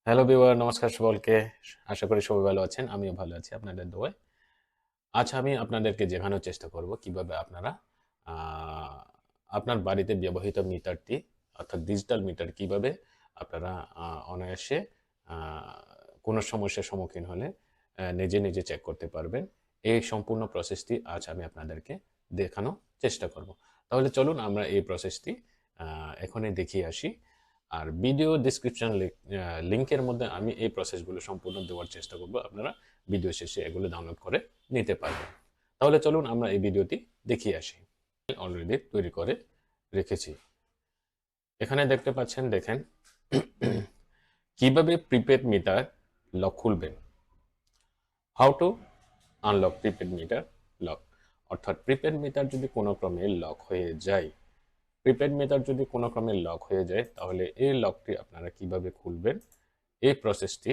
Hello viewer, নমস্কার সকলকে। আশা করি সবাই ভালো আছেন। আমিও ভালো আছি আপনাদের দোয়ায়। আজ আমি আপনাদেরকে দেখানোর চেষ্টা করব কিভাবে আপনারা আ আপনার বাড়িতে ব্যবহৃত মিটারটি অর্থাৎ ডিজিটাল মিটার কিভাবে আপনারা আ অনায়াসে আ কোনো সমস্যার সম্মুখীন হলে নিজে, নিজে চেক করতে পারবেন। এই সম্পূর্ণ প্রসেসটি আজ আমি আপনাদেরকে দেখানোর চেষ্টা করব। তাহলে চলুন আমরা এই প্রসেসটি আ এখনই দেখিয়ে আসি। আর ভিডিও ডেসক্রিপশন লিংকের মধ্যে আমি এই প্রসেসগুলো সম্পূর্ণ দেওয়ার চেষ্টা করব। আপনারা ভিডিও শেষে এগুলো ডাউনলোড করে নিতে পারবেন। তাহলে চলুন আমরা এই ভিডিওটি দেখিয়ে আসি। অলরেডি তৈরি করে রেখেছি। এখানে দেখতে পাচ্ছেন, দেখেন কিভাবে প্রিপেড মিটার লক খুলবেন। How to unlock prepaid metre lock. অর্থাৎ প্রিপেড মিটার যদি কোনো ক্রমে লক হয়ে যায়, প্রিপেড মিটার যদি কোনো ক্রমে লক হয়ে যায়, তাহলে এই লকটি আপনারা কিভাবে খুলবেন এই প্রসেসটি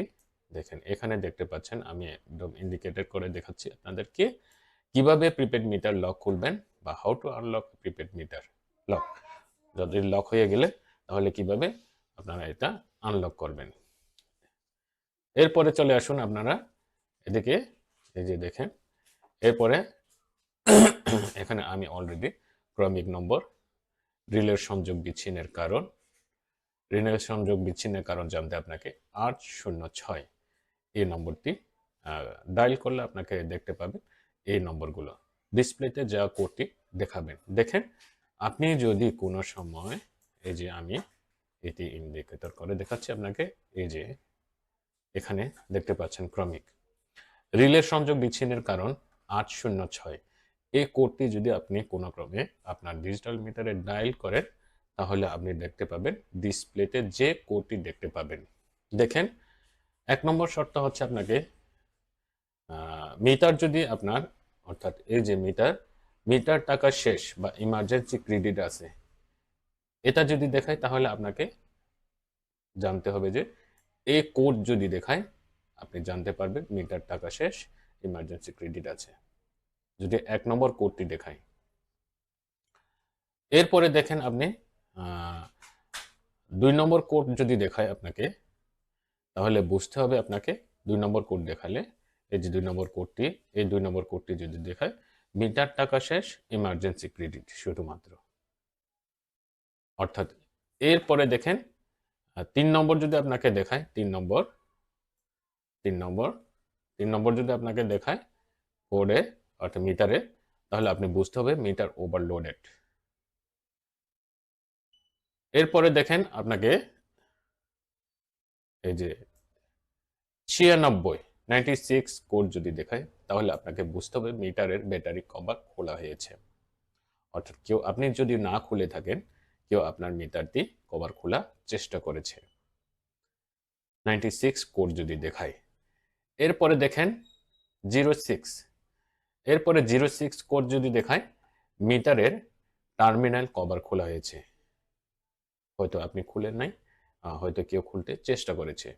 দেখেন। এখানে দেখতে পাচ্ছেন আমি একদম ইন্ডিকেটেড করে দেখাচ্ছি আপনাদেরকে কিভাবে প্রিপেড মিটার লক খুলবেন বা how to unlock prepaid metre lock. যদি লক হয়ে গেলে তাহলে কিভাবে আপনারা এটা আনলক করবেন। এরপরে চলে আসুন আপনারা এদিকে, এই যে দেখেন। এরপরে এখানে আমি অলরেডি ক্রমিক নম্বর, রিলের সংযোগ বিচ্ছিন্নের কারণ, রিলের সংযোগ বিচ্ছিন্নের কারণ জানতে আপনাকে 806 এই নম্বরটি ডায়াল করলে আপনাকে দেখতে পাবেন এই নম্বরগুলো ডিসপ্লেতে যা কোডটি দেখাবেন। দেখেন, আপনি যদি কোনো সময়, এই যে আমি এটি ইন্ডিকেটর করে দেখাচ্ছি আপনাকে, এই যে এখানে দেখতে পাচ্ছেন ক্রমিক রিলের সংযোগ বিচ্ছিন্নের কারণ 806। এই কোডটি যদি আপনি কোনো ক্রমে আপনার ডিজিটাল মিটারে ডায়াল করেন তাহলে আপনি দেখতে পাবেন ডিসপ্লেতে যে কোডটি দেখতে পাবেন। দেখেন, 1 নম্বর শর্ত হচ্ছে আপনাকে মিটার যদি আপনার, অর্থাৎ এই যে মিটার টাকা শেষ বা ইমার্জেন্সি ক্রেডিট আছে, এটা যদি দেখায় তাহলে আপনাকে জানতে হবে যে এই কোড যদি দেখায় আপনি জানতে পারবেন মিটার টাকা শেষ, ইমার্জেন্সি ক্রেডিট আছে, যদি 1 নম্বর কোডটি দেখায়। এরপরে দেখেন আপনি 2 নম্বর কোড যদি দেখায় আপনাকে, তাহলে বুঝতে হবে আপনাকে 2 নম্বর কোড দেখালে, এই যে 2 নম্বর কোডটি, এই 2 নম্বর কোডটি যদি দেখায় মিটার টাকা শেষ, ইমার্জেন্সি ক্রেডিট শুধুমাত্র। অর্থাৎ এরপরে দেখেন 3 নম্বর যদি আপনাকে দেখায়, 3 নম্বর, 3 নম্বর, 3 নম্বর যদি আপনাকে দেখায় কোডে অর্থাৎ মিটারে, তাহলে আপনি বুঝতে হবে মিটার ওভারলোডেড। এরপরে দেখেন আপনাকে এই যে 96 কোড যদি দেখায় তাহলে আপনাকে বুঝতে হবে মিটারের ব্যাটারি কভার খোলা হয়েছে। অর্থাৎ আপনি যদি না খুলে থাকেন, কেউ আপনার মিটারটি কভার খোলার চেষ্টা করেছে। 96 কোড যদি দেখায়। এরপরে দেখেন 06, এরপরে 06 কোড যদি দেখায় মিটারের টার্মিনাল কভার খোলা হয়েছে। হয়তো আপনি খুলেন নাই, হয়তো কেউ খুলতে চেষ্টা করেছে।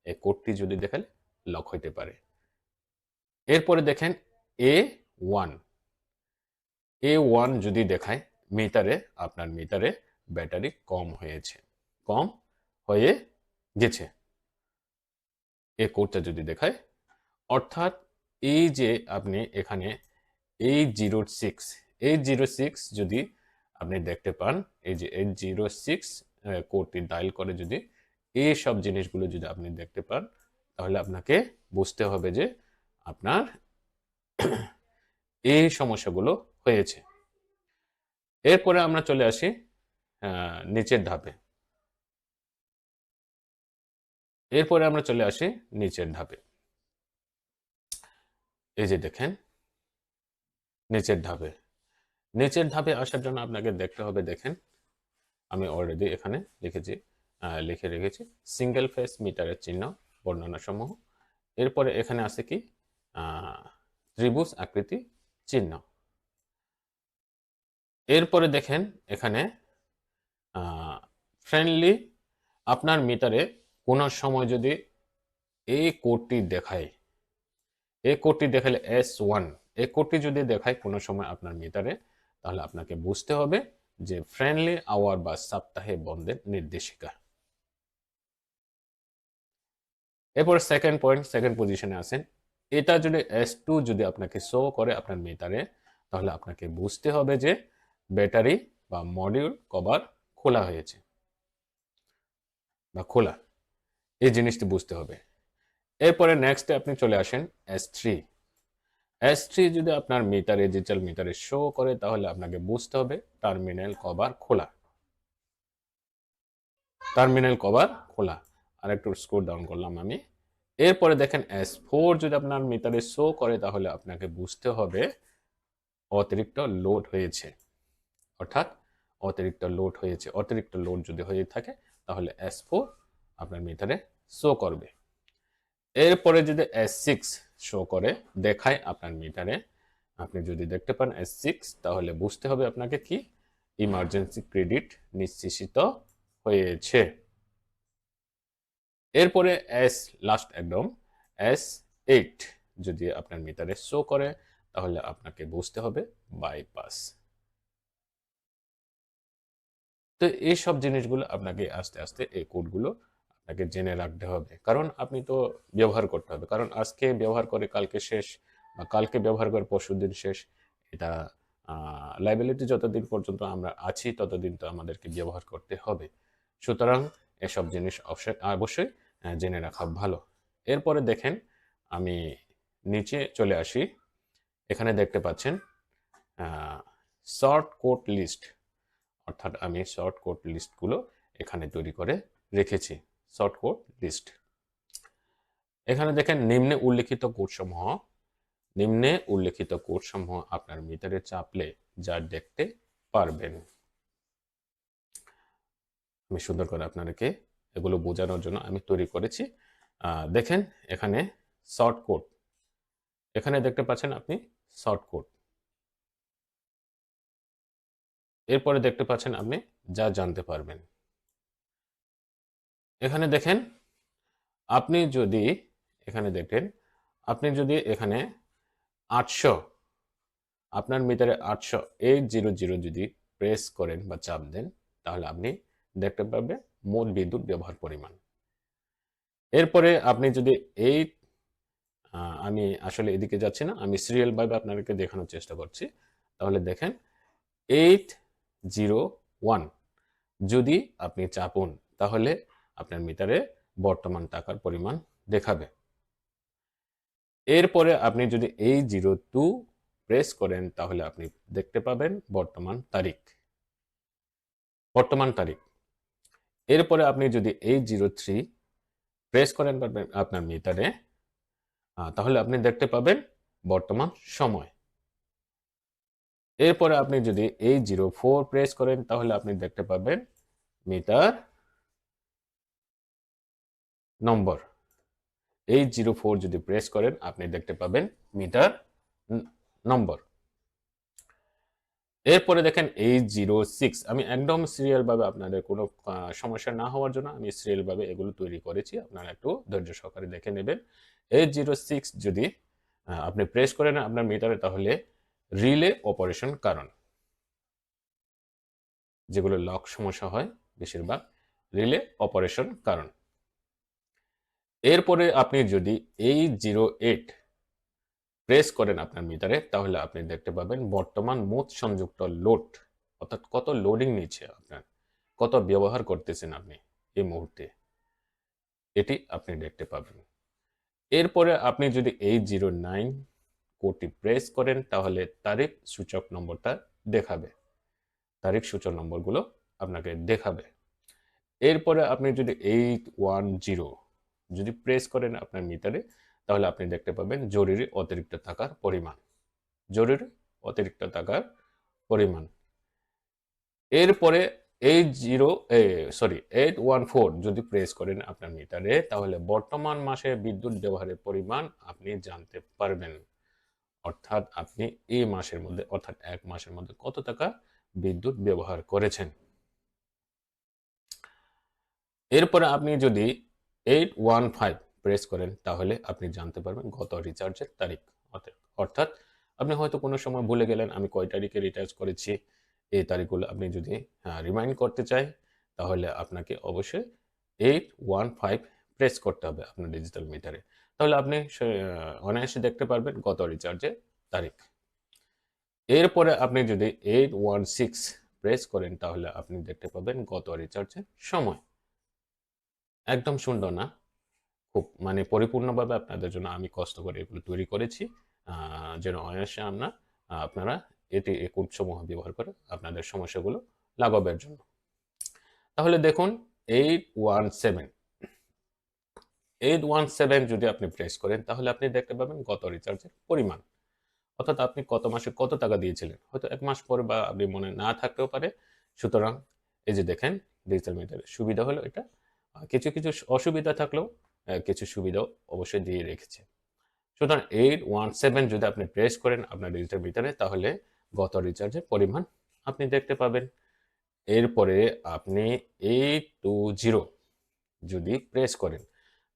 এই কোডটি যদি দেখালে লক হইতে পারে। এরপরে দেখেন A1, A1 যদি দেখায় আপনার মিটারে ব্যাটারি কম হয়েছে, কম হয়ে গেছে, এই কোডটা যদি দেখায়। অর্থাৎ এই যে আপনি এখানে এই 06 যদি আপনি দেখতে পান, এই যে 806 কোডটি ডায়াল করে যদি এই সব জিনিসগুলো যদি আপনি দেখতে পান, তাহলে আপনাকে বুঝতে হবে যে আপনার এই সমস্যাগুলো হয়েছে। এরপরে আমরা চলে আসি নিচের ধাপে। এরপরে আমরা চলে আসি নিচের ধাপে। এই যে দেখেন নিচের ধাপে, নিচের ধাপে আসার জন্য আপনাকে দেখতে হবে, দেখেন আমি অলরেডি এখানে লিখেছি, লিখে রেখেছি সিঙ্গেল ফেস মিটারের চিহ্ন বর্ণনা সমূহ। এরপরে এখানে আছে কি ত্রিভুজ আকৃতি চিহ্ন। এরপরে দেখেন এখানে ফ্রেন্ডলি, আপনার মিটারে কোনো সময় যদি এই কোডটি দেখায়, এই কোডটি দেখালে S1, এই কোডটি যদি দেখায় কোনো সময় আপনার মিটারে, তাহলে আপনাকে বুঝতে হবে যে ফ্রেন্ডলি আওয়ার বা সপ্তাহে বন্ধের নির্দেশিকা। এরপর সেকেন্ড পজিশনে আছেন। এটা যদি S2 যদি আপনাকে শো করে আপনার মিটারে, তাহলে আপনাকে বুঝতে হবে যে ব্যাটারি বা মডিউল কভার খোলা হয়েছে বা খোলা, এই জিনিসটি বুঝতে হবে। এরপরে নেক্সটে আপনি চলে আসেন S3। S3 যদি আপনার মিটারে, ডিজিটাল মিটারে শো করে, তাহলে আপনাকে বুঝতে হবে টার্মিনাল কভার খোলা, টার্মিনাল কভার খোলা। আর একটু স্ক্রল ডাউন করলাম আমি। এরপরে দেখেন S4 যদি আপনার মিটারে শো করে, তাহলে আপনাকে বুঝতে হবে অতিরিক্ত লোড হয়েছে, অর্থাৎ অতিরিক্ত লোড হয়েছে। অতিরিক্ত লোড যদি হয়ে থাকে, তাহলে S4 আপনার মিটারে শো করবে। এরপরে যদি S6 শো করে, দেখায় আপনার মিটারে, আপনি যদি দেখতে পান S6, তাহলে বুঝতে হবে আপনাকে কি ইমার্জেন্সি ক্রেডিট নিশ্চিত হয়েছে। এরপরে লাস্ট একদম S8 যদি আপনার মিটারে শো করে, তাহলে আপনাকে বুঝতে হবে বাইপাস। তো এইসব জিনিসগুলো আপনাকে আস্তে আস্তে এই কোডগুলো আপনাকে জেনে রাখতে হবে, কারণ আপনি তো ব্যবহার করতে হবে। কারণ আজকে ব্যবহার করে কালকে শেষ, বা কালকে ব্যবহার করে পরশুদিন শেষ। এটা লাইবিলিটি যতদিন পর্যন্ত আমরা আছি, ততদিন তো আমাদেরকে ব্যবহার করতে হবে। সুতরাং এসব জিনিস অবশ্যই জেনে রাখা ভালো। এরপরে দেখেন, আমি নিচে চলে আসি। এখানে দেখতে পাচ্ছেন শর্ট কোড লিস্ট, অর্থাৎ আমি শর্ট কোড লিস্টগুলো এখানে তৈরি করে রেখেছি। শর্ট কোড লিস্ট, এখানে দেখেন নিম্নে উল্লেখিত কোডসমূহ আপনার মিটারে চাপলে যা দেখতে পারবেন। আমি সুন্দর করে আপনাদেরকে এগুলো বোঝানোর জন্য আমি তৈরি করেছি। দেখেন এখানে শর্ট কোড, এখানে দেখতে পাচ্ছেন আপনি শর্ট কোড। এরপরে দেখতে পাচ্ছেন আপনি যা জানতে পারবেন। এখানে দেখেন, আপনি যদি এখানে দেখেন, আপনি যদি এখানে 800, আপনার মিটারে 800 যদি প্রেস করেন বা চাপ দেন, তাহলে আপনি দেখতে পাবেন মোট বিদ্যুৎ ব্যবহার পরিমাণ। এরপরে আপনি যদি আমি আসলে এদিকে যাচ্ছি না, আমি সিরিয়াল ভাবে আপনাদেরকে দেখানোর চেষ্টা করছি। তাহলে দেখেন 801 যদি আপনি চাপুন, তাহলে আপনার মিটারে বর্তমান টাকার পরিমাণ দেখাবে। এরপরে আপনি যদি 802 প্রেস করেন, তাহলে আপনি দেখতে পাবেন বর্তমান তারিখ। এরপরে আপনি যদি 803 প্রেস করেন আপনার মিটারে, তাহলে আপনি দেখতে পাবেন বর্তমান সময়। এরপরে আপনি যদি 804 প্রেস করেন, তাহলে আপনি দেখতে পাবেন মিটার নম্বর। 804 যদি প্রেস করেন, আপনি দেখতে পাবেন মিটার নম্বর। এরপরে দেখেন 806, আমি একদম সিরিয়াল ভাবে, আপনাদের কোনো সমস্যা না হওয়ার জন্য আমি সিরিয়াল ভাবে এগুলো তৈরি করেছি, আপনারা একটু ধৈর্য সহকারে দেখে নেবেন। 806 যদি আপনি প্রেস করেন আপনার মিটারে, তাহলে রিলে অপারেশন কারণ, যেগুলো লক সমস্যা হয় বেশিরভাগ রিলে অপারেশন কারণ। এরপরে আপনি যদি 808 প্রেস করেন আপনার মিটারে, তাহলে আপনি দেখতে পাবেন বর্তমান মোট সংযুক্ত লোড, অর্থাৎ কত লোডিং নিচ্ছে আপনার, কত ব্যবহার করতেছেন আপনি এই মুহূর্তে, এটি আপনি দেখতে পাবেন। এরপরে আপনি যদি 809 কোডটি প্রেস করেন, তাহলে তারিখ সূচক নম্বরটা দেখাবে, তারিখ সূচক নম্বরগুলো আপনাকে দেখাবে। এরপরে আপনি যদি 810 যদি প্রেস করেন আপনার মিটারে, তাহলে আপনি দেখতে পাবেন জরুরি অতিরিক্ত টাকার পরিমাণ, জরুরি অতিরিক্ত টাকার পরিমাণ। এরপরে 814 যদি প্রেস করেন আপনার মিটারে, তাহলে বর্তমান মাসে বিদ্যুৎ ব্যবহারের পরিমাণ আপনি জানতে পারবেন, অর্থাৎ আপনি এই মাসের মধ্যে, অর্থাৎ এক মাসের মধ্যে কত টাকা বিদ্যুৎ ব্যবহার করেছেন। এরপরে আপনি যদি 815 প্রেস করেন, তাহলে আপনি জানতে পারবেন গত রিচার্জের তারিখ, অর্থাৎ আপনি হয়তো কোনো সময় ভুলে গেলেন আমি কয় তারিখে রিচার্জ করেছি। এই তারিখগুলো আপনি যদি রিমাইন্ড করতে চাই, তাহলে আপনাকে অবশ্যই 815 প্রেস করতে হবে আপনার ডিজিটাল মিটারে, তাহলে আপনি অনায়াসে দেখতে পারবেন গত রিচার্জের তারিখ। এরপরে আপনি যদি 816 প্রেস করেন তাহলে আপনি দেখতে পাবেন গত রিচার্জের সময়। একদম সুন্দর না? খুব মানে পরিপূর্ণভাবে আপনাদের জন্য আমি কষ্ট করে এগুলো তৈরি করেছি, যেন অনায়াসে আপনারা এই কোডসমূহ ব্যবহার করে আপনাদের সমস্যাগুলো লাঘবের জন্য। তাহলে দেখুন 817 817 যদি আপনি প্রেস করেন তাহলে আপনি দেখতে পাবেন গত রিচার্জের পরিমাণ, অর্থাৎ আপনি কত মাসে কত টাকা দিয়েছিলেন। হয়তো ১ মাস পরে বা আপনি মনে না থাকতেও পারে। সুতরাং এই যে দেখেন ডিজিটাল মিটারের সুবিধা হলো এটা। কিছু অসুবিধা থাকলেও কিছু সুবিধাও অবশ্যই দিয়ে রেখেছে। সুতরাং 817 যদি আপনি প্রেস করেন আপনার ডিজিটাল মিটারে তাহলে গত রিচার্জের পরিমাণ আপনি দেখতে পাবেন। এরপরে আপনি 820 যদি প্রেস করেন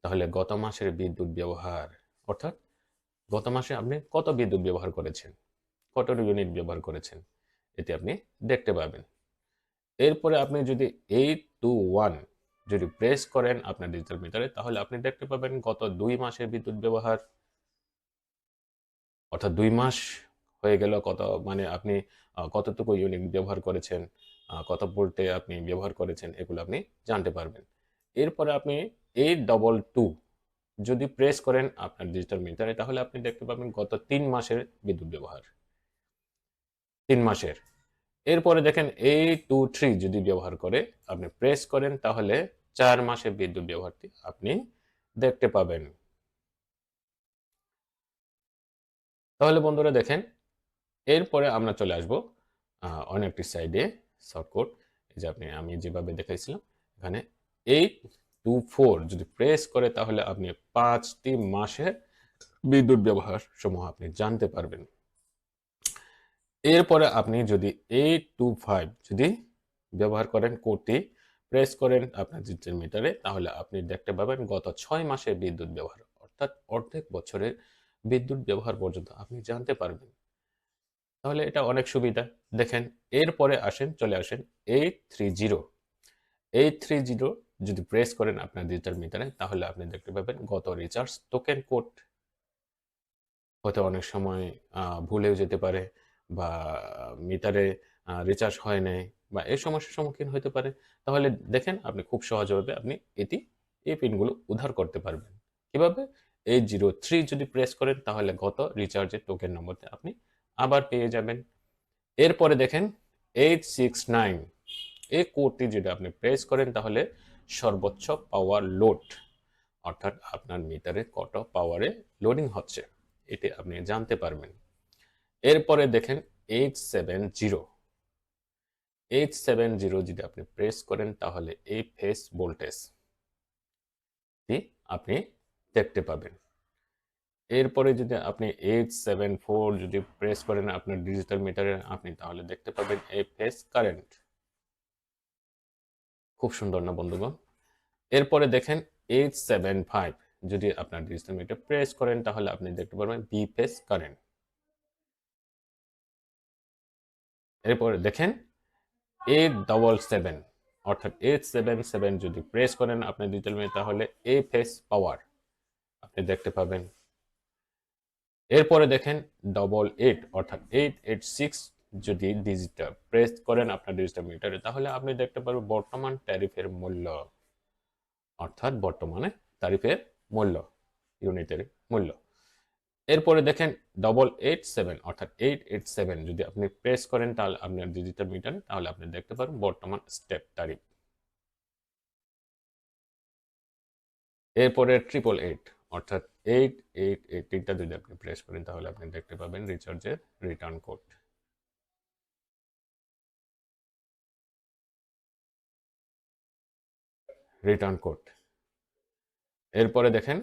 তাহলে গত মাসের বিদ্যুৎ ব্যবহার, অর্থাৎ গত মাসে আপনি কত বিদ্যুৎ ব্যবহার করেছেন, কত ইউনিট ব্যবহার করেছেন, এটি আপনি দেখতে পাবেন। এরপরে আপনি যদি 821 যদি প্রেস করেন আপনার ডিজিটাল মিটারে তাহলে আপনি দেখতে পাবেন গত 2 মাসের বিদ্যুৎ ব্যবহার, অর্থাৎ 2 মাস হয়ে গেল কত মানে আপনি কতটুকু ইউনিট ব্যবহার করেছেন, কত ভোল্টে আপনি ব্যবহার করেছেন এগুলো আপনি জানতে পারবেন। এরপরে আপনি 822 যদি প্রেস করেন আপনার ডিজিটাল মিটারে তাহলে আপনি দেখতে পাবেন গত 3 মাসের বিদ্যুৎ ব্যবহার, 3 মাসের। এরপরে দেখেন 823 যদি ব্যবহার করে আপনি প্রেস করেন তাহলে 4 মাসের বিদ্যুৎ ব্যবহারটি আপনি দেখতে পাবেন। তাহলে বন্ধুরা দেখেন, এরপরে আমরা চলে আসব অনেকটি সাইডে শর্টকাট। এই যে আমি যেভাবে দেখাইছিলাম এখানে 824 যদি প্রেস করে তাহলে আপনি 5টি মাসের বিদ্যুৎ ব্যবহার সমূহ আপনি জানতে পারবেন। এরপরে আপনি যদি 825 যদি ব্যবহার করেন কোডটি প্রেস করেন আপনার ডিজিটাল মিটারে তাহলে আপনি দেখতে পাবেন গত 6 মাসের বিদ্যুৎ ব্যবহার, অর্থাৎ অর্ধেক বছরের বিদ্যুৎ ব্যবহার পর্যন্ত আপনি জানতে পারবেন। তাহলে এটা অনেক সুবিধা। দেখেন এরপরে চলে আসেন 830 830 যদি প্রেস করেন আপনার ডিজিটাল মিটারে তাহলে আপনি দেখতে পাবেন গত রিচার্জ টোকেন কোড। হয়তো অনেক সময় ভুলেও যেতে পারে বা মিটারে রিচার্জ হয় নাই বা এই সমস্যার সম্মুখীন হতে পারে। তাহলে দেখেন আপনি খুব সহজভাবে আপনি এই পিনগুলো উদ্ধার করতে পারবেন। কিভাবে? 803 যদি প্রেস করেন তাহলে গত রিচার্জের টোকেন নম্বরটা আপনি আবার পেয়ে যাবেন। এরপরে দেখেন 869 এই কোডটি যদি আপনি প্রেস করেন তাহলে সর্বোচ্চ পাওয়ার লোড, অর্থাৎ আপনার মিটারে কত পাওয়ারে লোডিং হচ্ছে এটি আপনি জানতে পারবেন। এরপরে দেখেন 870 যদি আপনি প্রেস করেন তাহলে এই ফেজ ভোল্টেজটি আপনি দেখতে পাবেন। এরপরে যদি আপনি 874 যদি প্রেস করেন আপনার ডিজিটাল মিটারে আপনি তাহলে দেখতে পাবেন এই ফেজ কারেন্ট। খুব সুন্দর না বন্ধুগণ? এরপরে দেখেন 875 যদি আপনার ডিজিটাল মিটার প্রেস করেন তাহলে আপনি দেখতে পারবেন বি ফেজ কারেন্ট। এরপরে দেখেন 877 অর্থাৎ 877 যদি প্রেস করেন আপনার ডিজিটাল মিটার তাহলে এ ফেজ পাওয়ার আপনি দেখতে পাবেন। এরপরে দেখেন 88 অর্থাৎ 886 যদি ডিজিটাল প্রেস করেন আপনার ডিজিটাল মিটারে তাহলে আপনি দেখতে পারবেন বর্তমান ট্যারিফের মূল্য, অর্থাৎ বর্তমানে ট্যারিফের মূল্য, ইউনিটের মূল্য। এরপরে দেখেন 887 অর্থাৎ 887 যদি আপনি প্রেস করেন তাহলে আপনার ডিজিটাল মিটারে তাহলে আপনি দেখতে পারবেন বর্তমান স্টেপ ট্যারিফ। এরপরে 888 অর্থাৎ 888টা যদি আপনি প্রেস করেন তাহলে আপনি দেখতে পাবেন রিচার্জের রিটার্ন কোড। Return code. এরপরে দেখেন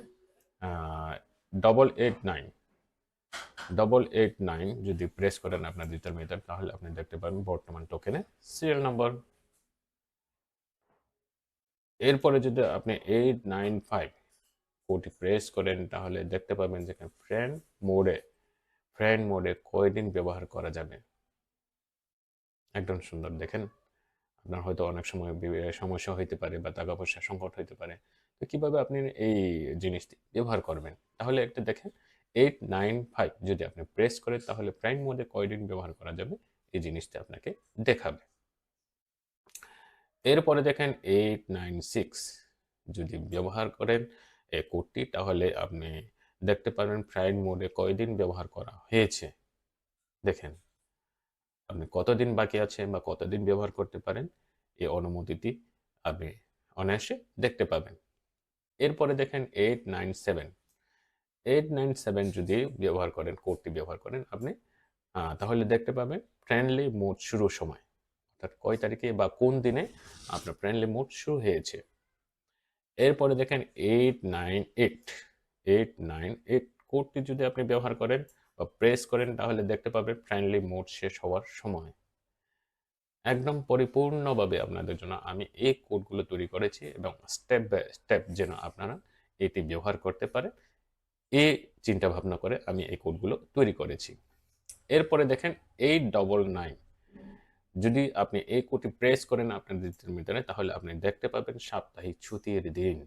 889 যদি প্রেস করেন আপনার ডিজিটাল মিটার তাহলে আপনি দেখতে পাবেন বর্তমান টোকেনের সিরিয়াল নাম্বার। এরপরে যদি আপনি 895 কোডটি প্রেস করেন তাহলে দেখতে পাবেন যে ফ্রেন্ড মোডে কয়দিন ব্যবহার করা যাবে। একদম সুন্দর। দেখেন আপনার হয়তো অনেক সময় সমস্যা হইতে পারে বা টাকা পয়সা সংকট হইতে পারে, তো কিভাবে আপনি এই জিনিসটি ব্যবহার করবেন? তাহলে একটা দেখেন 895 যদি আপনি প্রেস করেন তাহলে প্রাইম মোডে কয়দিন ব্যবহার করা যাবে এই জিনিসটা আপনাকে দেখাবে। এরপরে দেখেন 896 যদি ব্যবহার করেন এই কোডটি তাহলে আপনি দেখতে পারবেন ফ্লাইট মোডে কয়দিন ব্যবহার করা হয়েছে। দেখেন আপনি কতদিন বাকি আছে বা কতদিন ব্যবহার করতে পারেন এই অনুমতিটি আপনি অনায়াসে দেখতে পাবেন। এরপরে দেখেন 897 যদি ব্যবহার করেন কোডটি ব্যবহার করেন আপনি তাহলে দেখতে পাবেন ফ্রেন্ডলি মোড শুরুর সময় অর্থাৎ কয় তারিখে বা কোন দিনে আপনার ফ্রেন্ডলি মোড শুরু হয়েছে। এরপরে দেখেন 898 কোডটি যদি আপনি ব্যবহার করেন বা প্রেস করেন তাহলে দেখতে পাবেন ফ্রেন্ডলি মোড শেষ হওয়ার সময়। একদম পরিপূর্ণভাবে আপনাদের জন্য আমি এই কোডগুলো তৈরি করেছি এবং স্টেপ বাই স্টেপ যেন আপনারা এটি ব্যবহার করতে পারেন এই চিন্তা ভাবনা করে আমি এই কোডগুলো তৈরি করেছি। এরপরে দেখেন 899 যদি আপনি এই কোডটি প্রেস করেন আপনার ডিজিটাল মিটারে তাহলে আপনি দেখতে পাবেন সাপ্তাহিক ছুটির দিন।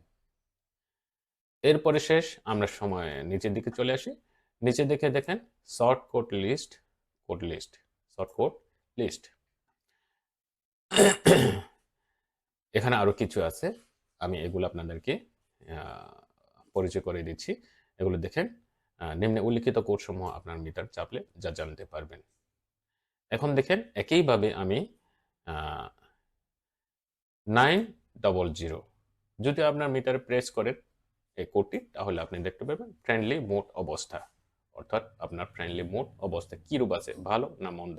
এরপরে শেষ আমরা সময় নিচের দিকে চলে আসি। নিচে দেখে দেখেন short code list short code list এখানে আরো কিছু আছে আমি এগুলো আপনাদেরকে পরিচয় করে দিচ্ছি। এগুলো দেখেন নিম্নে উল্লিখিত কোড সমূহ আপনার মিটার চাপলে যা জানতে পারবেন। এখন দেখেন একইভাবে আমি 900 যদি আপনার মিটারে প্রেস করেন এই কোডটি তাহলে আপনি দেখতে পাবেন ফ্রেন্ডলি মোড অবস্থা অর্থাৎ আপনার ফ্রেন্ডলি মোড অবস্থা কিরূপ আছে ভালো না মন্দ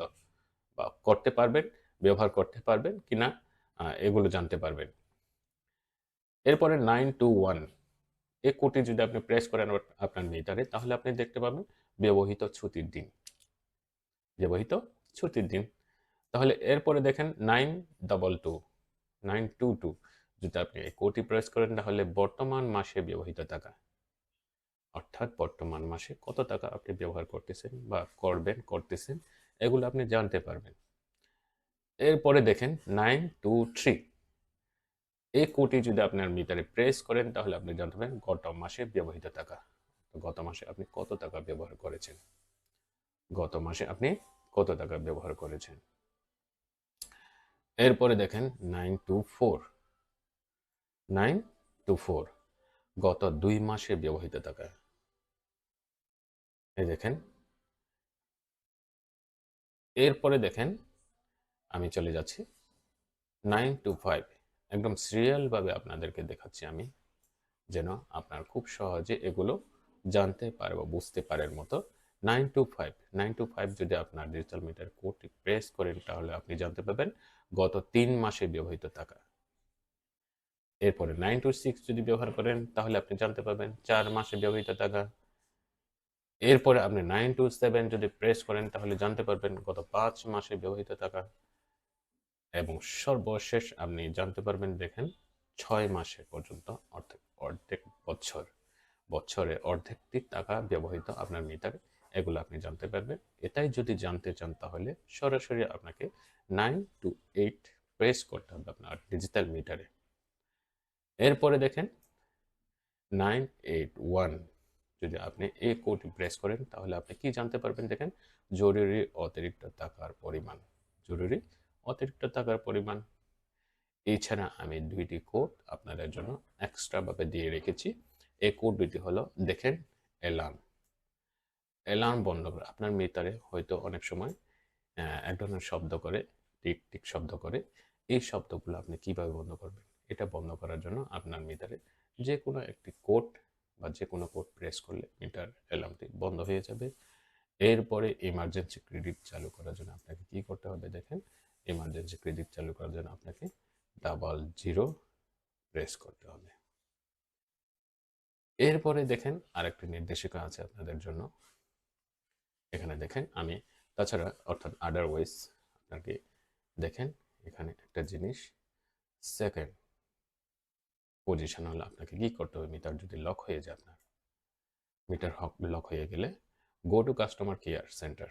বা করতে পারবেন ব্যবহার করতে পারবেন কিনা এগুলো জানতে পারবেন। এরপরে 921 এই কোডটি যদি আপনি প্রেস করেন আপনার মিটারে তাহলে আপনি দেখতে পাবেন ব্যবহৃত ছুটির দিন ব্যবহৃত ছুটির দিন। তাহলে এরপরে দেখেন 922 যদি আপনি এই কোডটি প্রেস করেন তাহলে বর্তমান মাসে ব্যবহৃত টাকা অর্থাৎ বর্তমান মাসে কত টাকা আপনি ব্যবহার করতেছেন বা করতেছেন এগুলো আপনি জানতে পারবেন। এরপরে দেখেন 923 এই কোডটি যদি আপনার মিটারে প্রেস করেন তাহলে আপনি জানতে পারবেন গত মাসে ব্যবহৃত টাকা গত মাসে আপনি কত টাকা ব্যবহার করেছেন গত মাসে আপনি কত টাকা ব্যবহার করেছেন। এরপরে দেখেন 924 গত 2 মাসে ব্যবহৃত টাকা এই দেখেন। এরপরে দেখেন আমি চলে যাচ্ছি 925 একদম সিরিয়ালভাবে আপনাদেরকে দেখাচ্ছি আমি যেন আপনার খুব সহজে এগুলো জানতে পারে বা বুঝতে পারার মতো। 925 যদি আপনার ডিজিটাল মিটার কোডটি প্রেস করেন তাহলে আপনি জানতে পারবেন গত 3 মাসে ব্যবহৃত টাকা। এরপরে 926 যদি ব্যবহার করেন তাহলে আপনি জানতে পারবেন 4 মাসে ব্যবহৃত টাকা। এরপরে আপনি 927 যদি প্রেস করেন তাহলে জানতে পারবেন গত 5 মাসে ব্যবহৃত টাকা এবং সর্বশেষ আপনি জানতে পারবেন দেখেন 6 মাসে পর্যন্ত অর্থাৎ অর্ধেক বছরে অর্ধেকটি টাকা ব্যবহৃত আপনার মিটারে এগুলো আপনি জানতে পারবেন। এটাই যদি জানতে চান তাহলে সরাসরি আপনাকে 928 প্রেস করতে হবে আপনার ডিজিটাল মিটারে। এরপরে দেখেন 981 যদি আপনি এই কোডটি প্রেস করেন তাহলে আপনি কি জানতে পারবেন দেখেন জরুরি অতিরিক্ত টাকার পরিমাণ। এছাড়া আমি 2টি কোড আপনাদের জন্য এক্সট্রাভাবে দিয়ে রেখেছি। এই কোড দুটি হলো দেখেন অ্যালার্ম বন্ধ করে আপনার মিটারে হয়তো অনেক সময় এক ধরনের শব্দ করে টিক টিক শব্দ করে এই শব্দগুলো আপনি কিভাবে বন্ধ করবেন এটা বন্ধ করার জন্য আপনার মিটারে যে কোনো একটি কোড বা যে কোনো কোড প্রেস করলে মিটার অ্যালার্মটি বন্ধ হয়ে যাবে। এরপরে ইমার্জেন্সি ক্রেডিট চালু করার জন্য আপনাকে কি করতে হবে দেখেন ইমার্জেন্সি ক্রেডিট চালু করার জন্য আপনাকে 00 প্রেস করতে হবে। এরপরে দেখেন আরেকটি নির্দেশিকা আছে আপনাদের জন্য এখানে দেখেন আমি তাছাড়া অর্থাৎ আদারওয়াইজ আপনাকে দেখেন এখানে একটা জিনিস সেকেন্ড পজিশন হলো আপনাকে কি করতে হবে মিটার যদি লক হয়ে যায় আপনার মিটার লক হয়ে গেলে go to customer care centre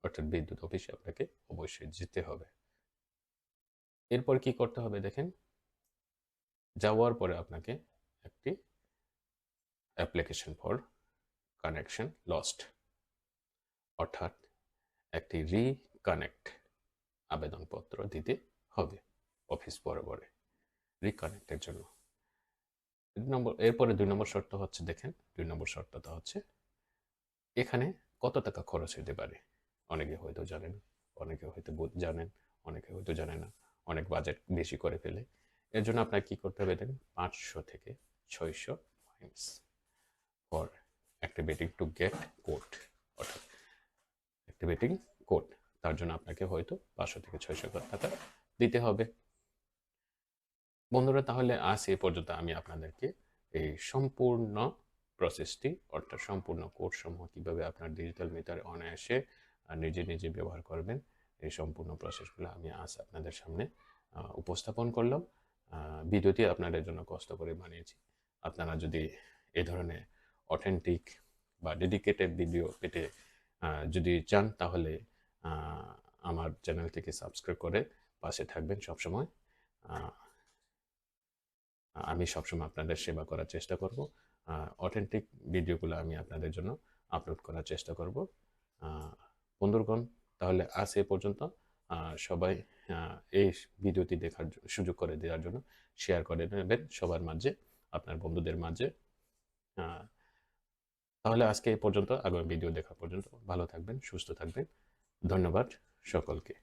অর্থাৎ বিদ্যুৎ অফিসে আপনাকে অবশ্যই যেতে হবে। এরপর কি করতে হবে দেখেন যাওয়ার পরে আপনাকে একটি অ্যাপ্লিকেশন ফর কানেকশন লস্ট, অর্থাৎ একটি রিকানেক্ট আবেদনপত্র দিতে হবে অফিস বরাবরে রিকানেক্টের জন্য। এরপরে 2 নম্বর শর্ত হচ্ছে, দেখেন 2 নম্বর শর্তটা হচ্ছে এখানে কত টাকা খরচ হতে পারে। অনেকে হয়তো জানেন, অনেকে হয়তো জানেন, অনেকে হয়তো জানে না, অনেক বাজেট বেশি করে ফেলে। এর জন্য আপনার কি করতে হবে দেখেন, 500 থেকে 600 points for activating to get code, অর্থাৎ অ্যাক্টিভেটিং কোড, তার জন্য আপনাকে হয়তো 500 থেকে 600 টাকা দিতে হবে। বন্ধুরা, তাহলে আজ এ পর্যন্ত আমি আপনাদেরকে এই সম্পূর্ণ প্রসেসটি, অর্থাৎ সম্পূর্ণ কোড সমূহ কীভাবে আপনার ডিজিটাল মিটার অনায়াসে নিজে নিজে ব্যবহার করবেন, এই সম্পূর্ণ প্রসেসগুলো আমি আজ আপনাদের সামনে উপস্থাপন করলাম। ভিডিওটি আপনাদের জন্য কষ্ট করে বানিয়েছি। আপনারা যদি এ ধরনের অথেন্টিক বা ডেডিকেটেড ভিডিও পেতে যদি চান, তাহলে আমার চ্যানেলটিকে সাবস্ক্রাইব করে পাশে থাকবেন সবসময়। আমি সবসময় আপনাদের সেবা করার চেষ্টা করব। অথেন্টিক ভিডিওগুলো আমি আপনাদের জন্য আপলোড করার চেষ্টা করব। বন্ধুগণ, তাহলে আজ এ পর্যন্ত। সবাই এই ভিডিওটি দেখার সুযোগ করে দেওয়ার জন্য শেয়ার করে নেবেন সবার মাঝে, আপনার বন্ধুদের মাঝে। তাহলে আজকে এই পর্যন্ত, আগামী ভিডিও দেখা পর্যন্ত ভালো থাকবেন, সুস্থ থাকবেন। ধন্যবাদ সকলকে।